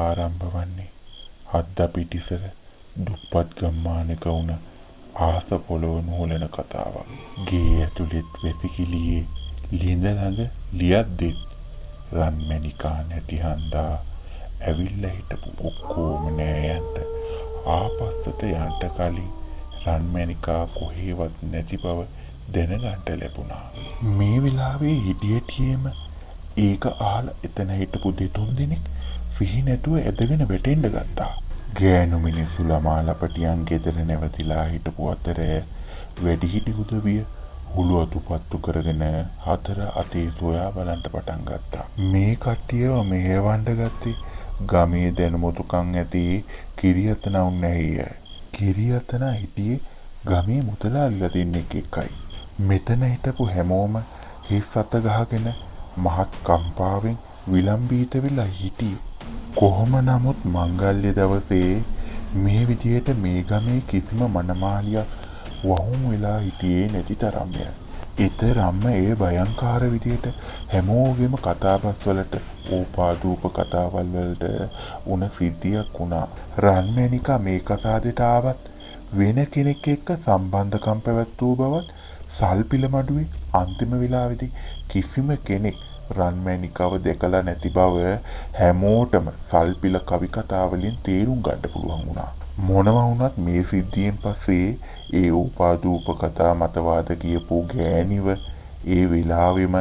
ආරම්භ වන්නේ හද්ද පිටිසර දුප්පත් ගම්මානක වුණ ආස පොළොව නුහුලන කතාවක්. ගේ ඇතුළෙත් වෙසිකිළියේ ලිඳ ළඟ ලියද්දෙත් රන්මැණිකා නැති හන්දා ඇවිල්ලා හිටපු ඔක්කොම නෑයන්ට ආපස්සට යන්න කලින් රන්මැණිකා කොහේවත් නැති බව දැනගන්න ලැබුණා. මේ වෙලාවේ හිටියටියෙම ඒක අහලා එතන හිටපු දෙතුන් දෙනෙක් සිහි නැතුව ඇදගෙන වැටෙන්න ගත්තා. ගෑනු මිනිස්සු ළමා ලපටියන් ගෙදර නැවතිලා හිටපු අතර වැඩිහිටි උදවිය හුළු අතුපත්තු කරගෙන හතර අතේ සොයා බලන්න පටන් ගත්තා. මේ කට්ටියව මෙහෙවන්න ගත්තේ ගමේ දැනුමුතුකම් ඇති කිරියතනවුන් නැහිය. කිරියතන හිටියේ ගමේ මුතලාලිලා දෙන්නෙක් එක්කයි. මෙතන හිටපු හැමෝම හිස් අත ගහගෙන මහත් කම්පාවෙන් විලම්බීත වෙලා හිටියේ. කොහොම නමුත් මංගල්‍ය දවසේ මේ විදියට මේ ගමේ කිසිම මනමාලියක් වහුම් වෙලා හිටියේ නැති තරම්ය. ඒතරම්ම ඒ භයංකාර විදියට හැමෝගෙම කතාබස් වලට ඕපාදූප කතාවල් වලට උන සිද්ධියක් වුණා. රන්මැණිකා මේ කතාදෙට ආවත් වෙන කෙනෙක් එක්ක සම්බන්ධකම් පැවැත්වූ බවත් සල්පිල මඩුවේ අන්තිම වෙලාවේදී කිසිම කෙනෙක් රන්මැණිකව දැකලා නැති බව හැමෝටම සල්පිල කවි කතා වලින් තේරුම් ගන්න පුළුවන් වුණා. මොනවා වුණත් මේ සිද්ධියෙන් පස්සේ ඒ උපාදූප කතා මතවාද කියපු ගෑණිව ඒ වෙලාවෙම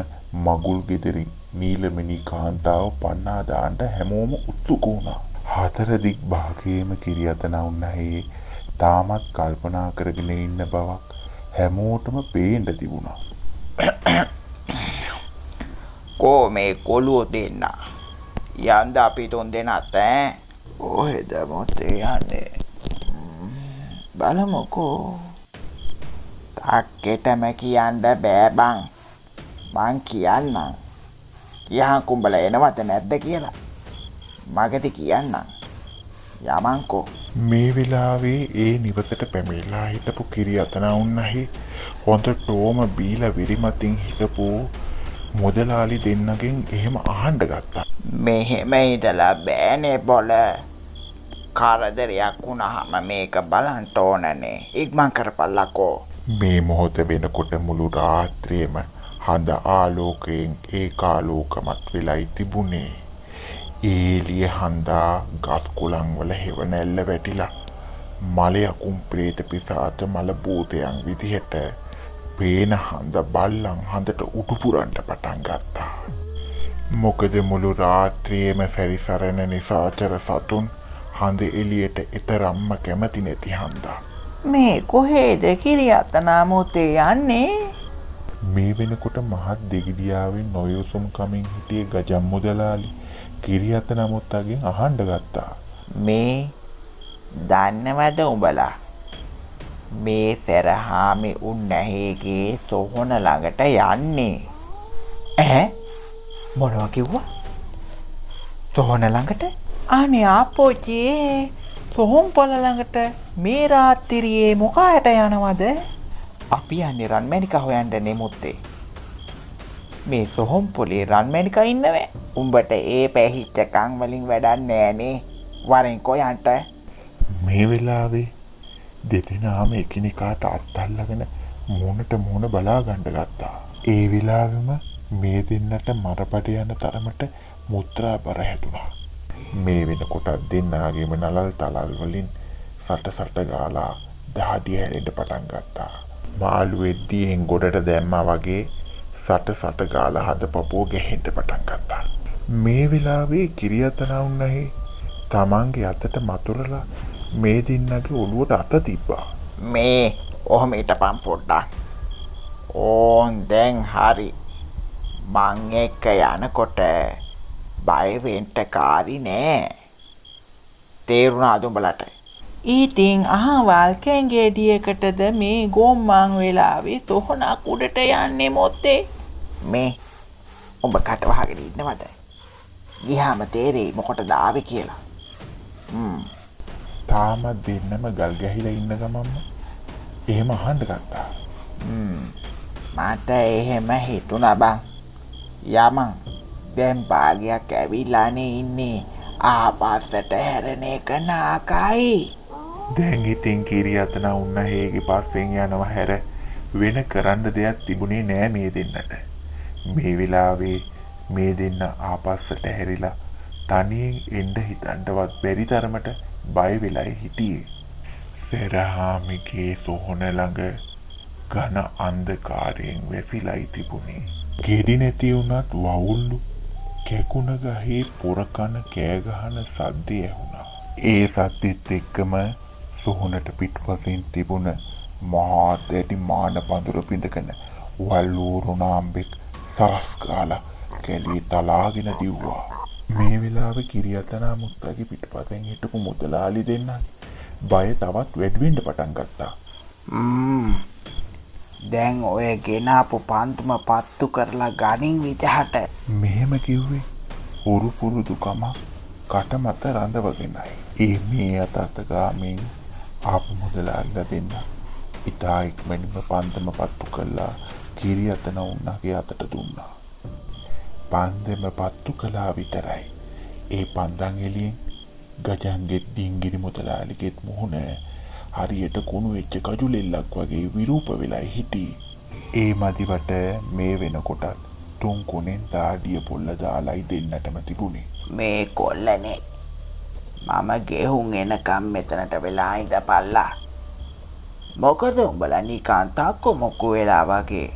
මගුල් ගෙදරින් නීලමණි කාන්තාව පන්නා දාන්න හැමෝම උත්සුක වුණා. හතර දික් භාගයේම කිරියතනවුන් නැහැ තාමත් කල්පනා කරගෙන ඉන්න බවක් හැමෝටම පේන්න තිබුණා. කෝ මේ කොළුව දෙන්න යන්ද අපි තුන් දෙනත් කොහෙද මොතේ යන්නේ බලමුකෝ. තාක්කෙටම කියන්න බෑ බං. මං කියන්නම්. කියහන් කුඹල එනවද නැද්ද කියලා. මගදී කියන්නම්. යමන්කෝ. මේ වෙලාවේ ඒ නිවසට පැමිණලා හිටපු කිරියතනවුන් නැහැ හොඳටම බීලා විරිමතින් හිටපු මොදලාලි දෙන්නගෙන් එහෙම අහන්න ගත්තා. මෙහෙම ඉඳලා බෑනේ බොල. කරදරයක් වුණාම මේක බලන්න ඕනනේ. ඉක්මන් කරපල්ලකෝ. මේ මොහොත වෙනකොට මුළු රාත්‍රියම හඳ ආලෝකයෙන් ඒකාලෝකමත් වෙලයි තිබුණේ. ඒලිය හන්දා ගත් කුලන් වල හෙවණැල්ල වැටිලා මලයකුම් ප්‍රේත පිසාච මල භූතයන් විදිහට පේන හඳ බල්ලන් හඳට උඩු පුරන්න පටන් ගත්තා. මොකද මුළු රාත්‍රියේම සැරිසරන නිසාචර සතුන් හඳ එළියට එතරම්ම කැමති නැති හන්දා. මේ කොහෙද කිරියතනා මොතේ යන්නේ? මේ වෙනකොට මහත් දෙගිඩියාවෙන් නොයුසුම් කමින් හිටියේ ගජම් මුදලාලි කිරියතනා මුත්තගෙන් අහන්න ගත්තා. මේ දන්නවද උඹලා? මේ සරහාමි උන්නැහේගේ සොහොන ළඟට යන්නේ. මොනවා කිව්වා? සොහොන ළඟට? අනේ ආපෝචේ සොහොන් පොළ ළඟට මේ රාත්‍රියේ මොකාට යනවද? අපි යන්නේ රන්මැණිකා හොයන්න නෙමුත්තේ. මේ සොහොන් පොළේ රන්මැණිකා ඉන්නවේ. උඹට ඒ පැහිච්ච කන් වලින් වැඩක් නෑනේ. වරෙන් කොයන්ට? මේ වෙලාවේ දෙදෙනාම එකිනෙකාට අත්අල්ලගෙන මූණට මූණ බලා ගන්න ගත්තා. ඒ වෙලාවෙම මේ දෙන්නට මරපට යන තරමට මුත්‍රා බර හැදුනා. මේ වෙනකොට දෙන්නාගේම නලල් තලල් වලින් සට ගාලා දහඩිය හැරෙන්න පටන් ගත්තා. මාළුවෙද්දීෙන් ගොඩට දැම්මා වගේ සට ගාලා හද පපුව ගැහෙන්න පටන් ගත්තා. මේ වෙලාවේ කිරියතනවුන් නැහැ තමන්ගේ අතට මතුරලා මේ දෙන්නගේ ඔළුවට අත තිබ්බා. මේ ඔහොම හිටපන් පොඩ්ඩක්. ඕන් දැන් හරි. මං එක්ක යනකොට බය වෙන්න කාරි නෑ. තේරුණාද උඹලට? ඉතින් අහවල් කැංගේඩියකටද මේ ගොම්මන් වෙලාවේ තොහනක් උඩට යන්නේ මොත්තේ? මේ උඹ කට වහගෙන ඉන්නවද? ගියාම තේරෙයි මොකටද ආවේ කියලා. තාම දෙන්නම ගල් ගැහිලා ඉන්න ගමන්ම එහෙම අහන්න ගත්තා. මට එහෙම හිතුණා බං. යමන් දැන් භාගයක් ඇවිල්ලානේ ඉන්නේ. ආපස්සට හැරෙන එක නාකයි. දැන් ඉතින් කිරියතන උන්න හේගේ පස්සෙන් යනවා හැර වෙන කරන්න දෙයක් තිබුණේ නෑ මේ දෙන්නට. මේ වෙලාවේ මේ දෙන්න ආපස්සට හැරිලා තනියෙන් එන්න හිතන්නවත් බැරි තරමට බය වෙලයි හිටියේ. සෙරහාමිගේ සොහොන ළඟ ඝන අන්ධකාරයෙන් වැසිලායි තිබුණේ. ගෙඩි නැති වුණත් වවුල්ලු කැකුණ ගහේ පොරකන කෑගහන සද්දය ඇහුණා. ඒ සද්දෙත් එක්කම සොහොනට පිටුපසින් තිබුණ මහා දැඩි මාන පඳුර පිඳගෙන වල්ලූරුණාම්බෙක් සරස් ගාලා කැලේ තලාගෙන දිව්වා. මේ වෙලාවේ කිරියතනා මුත්තගේ පිටුපසෙන් හිටපු මුදලාලි දෙන්නා බය තවත් වැඩි වෙන්න පටන් ගත්තා. දැන් ඔය ගෙනාපු පන්තුම පත්තු කරලා ගනින් විජහට. මෙහෙම කිව්වේ හුරු පුරුදු කම කට මත රඳවගෙනයි. ඒ මේ අතත ගාමින් ආපු මුදලාලිලා දෙන්න ඉතා ඉක්මනින්ම පන්දම පත්තු කළා කිරියතන උන්නගේ අතට දුන්නා. පන්දම පත්තු කළා විතරයි. ඒ පන්දන් එළියෙන් ගජන්ගෙත් ඩිංගිරි මුදලාලිගෙත් මුහුණ හරියට කුණු වෙච්ච කජුලෙල්ලක් වගේ විරූප වෙලා හිටියේ. ඒ මදිවට මේ වෙනකොටත් තුන් කුණෙන් දාඩිය පොල්ල දාලායි දෙන්නටම තිබුණේ. මේ කොල්ලනේ මම ගෙහුන් එනකම් මෙතනට වෙලා ඉඳපල්ලා. මොකද උඹලා නිකන් තාක්කෝ මොකු වෙලා වගේ.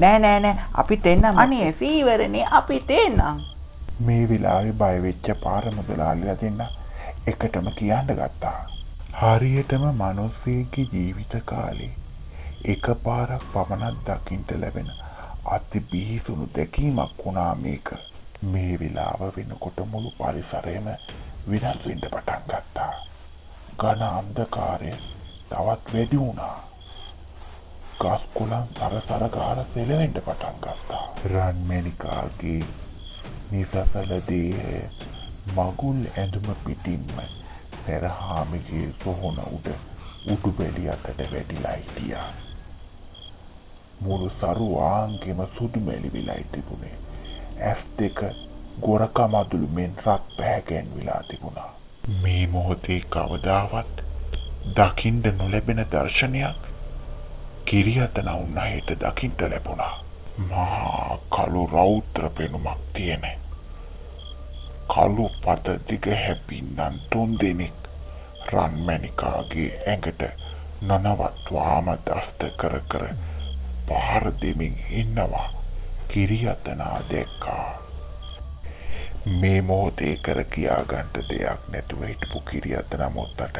නෑ අපි දෙන්නම්. අනේ සීවරනේ අපි දෙන්නම්. මේ වෙලාවේ බය වෙච්ච පාර මුදලාලිලා දෙන්න එකටම කියන්න ගත්තා. හරියටම මිනිස්සෙගේ ජීවිත කාලේ එකපාරක් පමණක් දකින්න ලැබෙන අති බිහිසුණු දැකීමක් වුණා මේක. මේ වෙලාව වෙනකොට මුළු පරිසරයම විනාශ වෙන්න පටන් ගත්තා. ඝන අන්ධකාරය තවත් වැඩි වුණා. ගස් කොළන් සරසර ගාලා සෙලවෙන්න පටන් ගත්තා. රන්මැණිකාගේ නිසසල දේහය මගුල් ඇඳුම පිටින්ම පෙරහාමිගේ සොහොන උඩු බැලි අතට වැටිලා හිටියා. මුළු සරු ආංගෙම සුදු මැලි වෙලා තිබුණේ. ඇස් දෙක ගොරකමදුළු මෙන් රත් පැහැගැන්විලා තිබුණා. මේ මොහොතේ කවදාවත් දකින්න නොලැබෙන දර්ශනයක් කිරියතන උන්නහට දකින්න ලැබුණා. මහා කළු රෞද්‍ර පෙනුමක් තියෙන කළු පත දිග හැපින්නන් 3 දෙනෙක් රන්මැණිකාගේ ඇඟට නොනවත්වාම දෂ්ට කර කර පහර දෙමින් ඉන්නවා කිරියතනා දැක්කා. මේ මොහොතේ කර කියා ගන්නට දෙයක් නැතුව හිටපු කිරියතනා මුත්තට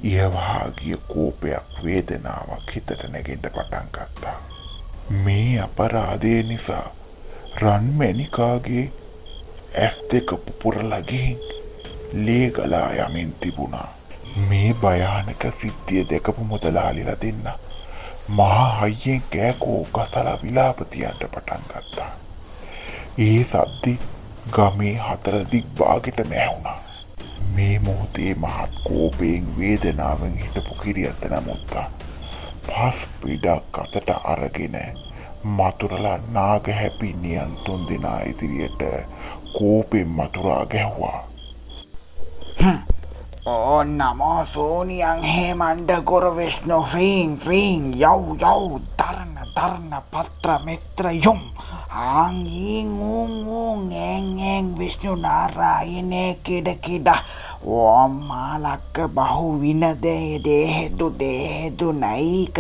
ඊවහා ගිය කෝපයක් වේදනාවක් හිතට නැගෙන්න පටන් ගත්තා. මේ අපරාධය නිසා රන්මැණිකාගේ ඇස් දෙක පුපුරලා ගිහින් ලේ ගලා යමින් තිබුණා. මේ භයානක සිද්ධිය දැකපු මුදලාලිලා දෙන්න මහා හයියෙන් කෑකෝ ගසලා විලාප තියන්න පටන් ගත්තා. ඒ සද්දි ගමේ 4 දිග් භාගෙටම ඇහුණා. මේ මොහොතේ මහත් කෝපයෙන් වේදනාවෙන් හිටපු කිරියතන මුත්තා පස් පිටක් අතට අරගෙන මතුරලා නාග හැපි නියන් 3 දෙනා ඉදිරියට කෝපෙන් මතුරා ගැහුවා. ඕ නමෝ සෝනියන් හේමණ්ඩ ගොර විෂ්ණු ෆීන් යව් තරණ පත්‍ර මිත්‍ර යොම් ආං එං විෂ්ණු නාරායනේ කිඩ ඕම් මාලක්ක බහු විනදේ දේහෙදු නයික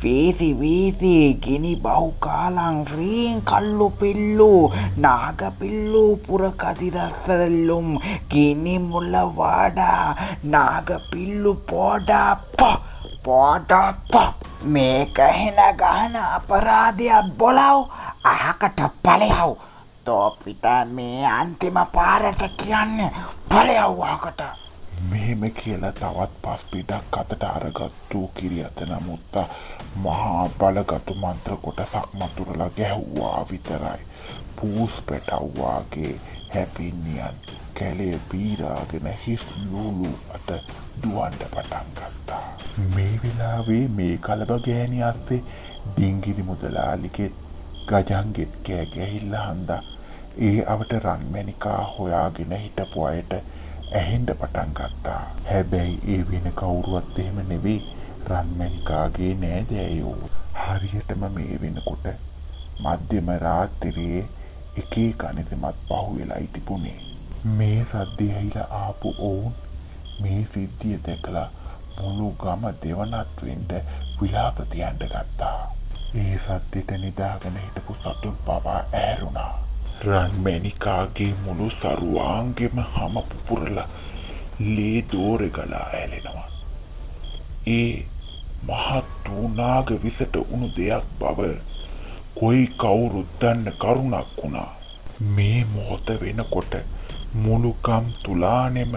වීසි ගිනි බහු කාලං ෆ්‍රීන් කල්ලු පිල්ලු නාග පිල්ලු පුරකදිරස්සලුම් ගිනි මුල වාඩා නාග පිල්ලු පොඩා මේක හෙන ගහන අපරාධයක් බොලව් අහකට පලයව් තෝ පිතා මේ අන්තිම පාරට කියන්නේ පලයව් අහකට. මෙහෙම කියලා තවත් පස් පිටක් අතට අරගත්තු කිරියතන මුත්තා මහා බලගතු මන්ත්‍ර කොටසක් මතුරලා ගැහුවා විතරයි. පූස් පැටව්වාගේ හැපිනියන් කැලේ පීරාගෙන හිස් ලූලු අත දුවන්න පටන් ගත්තා. මේ වෙලාවේ මේ කලබ ගෑණි අස්සේ ඩිංගිරි මුදලාලිගෙත් ගජන්ගෙත් කෑ ගැහිල්ලා හන්දා ඒ අවට රන්මැණිකා හොයාගෙන හිටපු අයට ඇහෙන්න පටන් ගත්තා. හැබැයි ඒ වෙන කවුරුවත් එහෙම නෙවෙයි රන්මැණිකාගේ නෑදෑයෝ. හරියටම මේ වෙනකොට මධ්‍යම රාත්‍රියේ එකේ කණෙතමත් පහුවෙලයි තිබුණේ. මේ සද්දය ඇහිලා ආපු ඔවුන් මේ සිද්ධිය දැකලා මුළු ගම දෙවනත් වෙන්න විලාප තියන්න ගත්තා. ඒ සද්දෙට නිදාගෙන හිටපු සතුන් පවා ඇහැරුණා. රන්මැණිකාගේ මුළු සරුවාංගෙම හම පුපුරලා ලේ දෝරේ ගලා ඇලෙනවා. ඒ මහත් නාග විසට උණු දෙයක් බව කොයි කවුරුත් දන්න කරුණක් වුණා. මේ මොහොත වෙනකොට මුළු ගම් තුලානෙම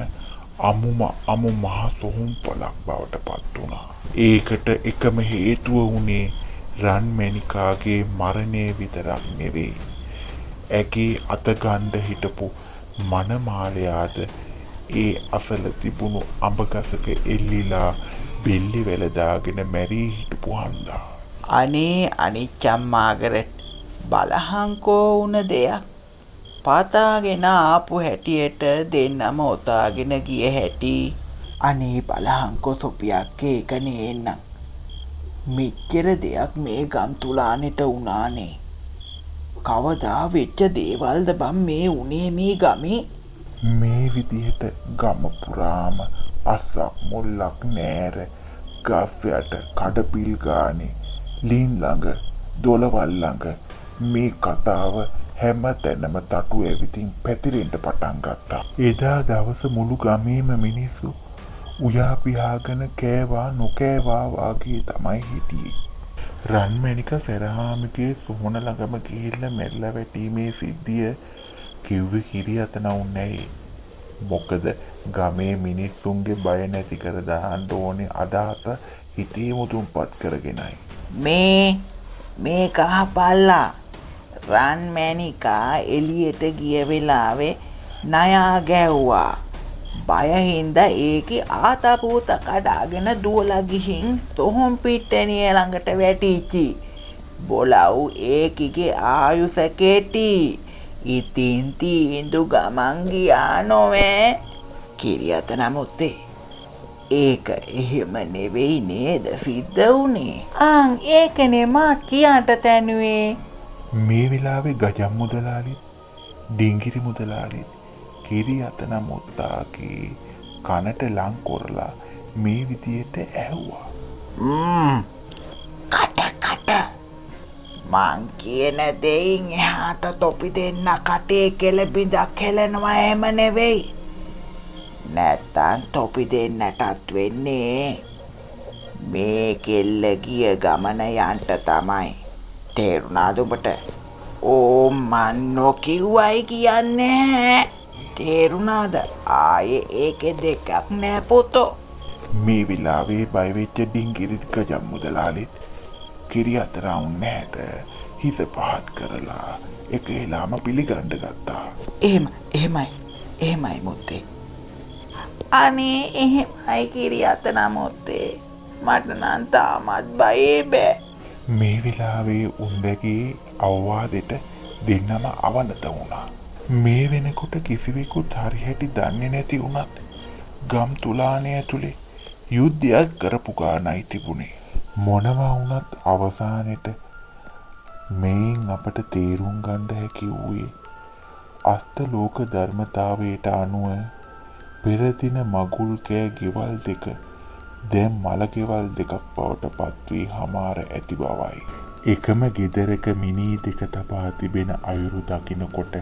අමු මහ සොහොන් පොලක් බවට පත් වුණා. ඒකට එකම හේතුව වුණේ රන්මැණිකාගේ මරණය විතරක් නෙවෙයි. ඇගේ අතගණ්ඩ හිටපු මනමාලයාද ඒ අසල තිබුණු අඹගසක එල්ලිලා බෙල්ලි වැලදාගෙන මැරී හිටපු හන්දා. අනේ අනිච්චම් මාගරට් බලහංකෝ වුණ දෙයක්. පාතාගෙන ආපු හැටියට දෙන්නම ඔතාගෙන ගිය හැටි. අනේ බලහංකෝ සොපියක් ඒක නේන්නම්. මෙච්චර දෙයක් මේ ගම් තුලානෙට වුණානේ. කවදා වෙච්ච දේවල්ද බම් මේ උනේ මේ ගමේ? මේ විදිහට ගම පුරාම අස්සක් මුල්ලක් නෑර ගස් යට කඩපිල් ගානේ ලීන් ළඟ දොළවල් ළඟ මේ කතාව හැම තැනම තටු ඇවිතින් පැතිරෙන්න පටන් ගත්තා. එදා දවස මුළු ගමේම මිනිස්සු උයා පියාගෙන කෑවා නොකෑවා වගේ තමයි හිටියේ. රන්මැණික සැරහාමිගේ සොහොන ළඟම ගිහිල්ලා මැරිලා වැටීමේ සිද්ධිය කිව්වේ කිරියත නවුන්නැයි. මොකද ගමේ මිනිස්සුන්ගේ බය නැති කර දාන්න ඕනේ අදහස හිතේ මුතුන්පත් කරගෙනයි. මේ කහපල්ලා රන්මැණිකා එළියට ගිය වෙලාවේ නයා ගැව්වා. බය හින්දා ඒකේ ආතපූත කඩාගෙන දුවලා ගිහින් තොහොන් පිට්ටනිය ළඟට වැටිච්චි. බොලව් ඒකිගේ ආයුෂ කෙටි. ඉතින් තීන්දු ගමන් ගියා නොවේ. කිරියත නමුත්තේ ඒක එහෙම නෙවෙයි නේද සිද්ධ වුණේ? ඒකනේ මා කියන්ට තැනුවේ. මේ වෙලාවේ ගජම් මුදලාලිත් ඩිංගිරි මුදලාලිත් කිරියත නමුත්තාගේ කනට ලං කරලා මේ විදියට ඇහුවා. කට මං කියන දෙයින් එහාට තොපි දෙන්න කටේ කෙලබිඳක් හෙලනවා එහෙම නෙවෙයි. නැත්තම් තොපි දෙන්නටත් වෙන්නේ මේ කෙල්ල ගිය ගමන යන්න තමයි. තේරුණාද ඔබට? ඕ මන් නොකිව්වයි කියන්නේ. තේරුණාද? ආයේ ඒකේ දෙකක් නෑ පොතෝ. මේ විලාවේ බය වෙච්ච ඩිංගිරිත් ගජම් මුදලාලිත් කිරියත රවුන්නෑට හිස පහත් කරලා එක එලාම පිළිගන්න ගත්තා. එහෙමයි මුත්තේ. අනේ එහෙමයි කිරියත නමුත්තේ. මට නම් තාමත් බයේ බෑ. මේ වෙලාවේ උන්දගේ අවවාදෙට දෙන්නම අවනත වුණා. මේ වෙනකොට කිසිවෙකුත් හරිහැටි දන්නේ නැති වුණත් ගම් තුලානය ඇතුලේ යුද්ධයක් කරපු ගානයි තිබුණේ. මොනවා වුණත් අවසානෙට මේන් අපට තේරුම් ගන්න හැකි වූයේ අස්තලෝක ධර්මතාවයට අනුව පෙර දින මගුල් කෑ ගෙවල් දෙක දැන් මල ගෙවල් දෙකක් බවට පත් වී හමාර ඇති බවයි. එකම ගෙදරක මිනී දෙක තබා තිබෙන අයුරු දකිනකොට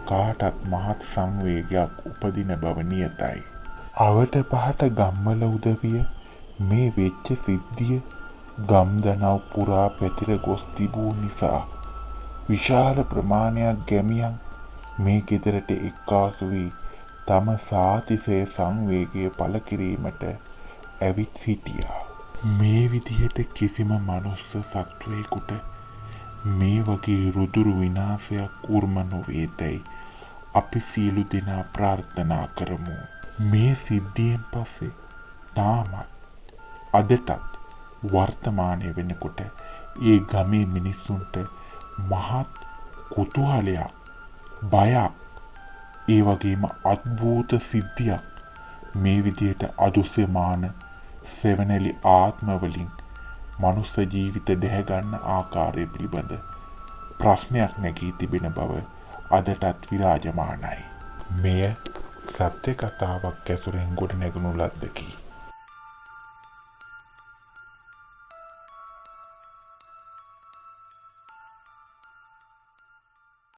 කාටත් මහත් සංවේගයක් උපදින බව නියතයි. අවට පහට ගම්වල උදවිය මේ වෙච්ච සිද්ධිය ගම්දනව් පුරා පැතිර ගොස් තිබූ නිසා විශාල ප්‍රමාණයක් ගැමියන් මේ ගෙදරට එක්කාසු වී තම සාතිසය සංවේගය පළ කිරීමට ඇවිත් සිටියා. මේ විදිහට කිසිම මනුස්ස සත්වයෙකුට මේ වගේ රුදුරු විනාශයක් උරුම නොවේදැයි අපි සියලු දෙනා ප්‍රාර්ථනා කරමු. මේ සිද්ධියෙන් පස්සේ තාමත් අදටත් වර්තමානය වෙනකොට ඒ ගමේ මිනිස්සුන්ට මහත් කුතුහලයක් බයක්, ඒ වගේම අද්භූත සිද්ධියක් මේ විදියට අදුස්සමාන සෙවණැලි ආත්මවලින් මනුස්ස ජීවිත දැහැගන්න ආකාරය පිළිබඳ ප්‍රශ්නයක් නැගී තිබෙන බව අදටත් විරාජමානයි. මෙය සත්‍ය කතාවක් ඇසුරෙන් ගොඩ නැගුණු ලද්දකි.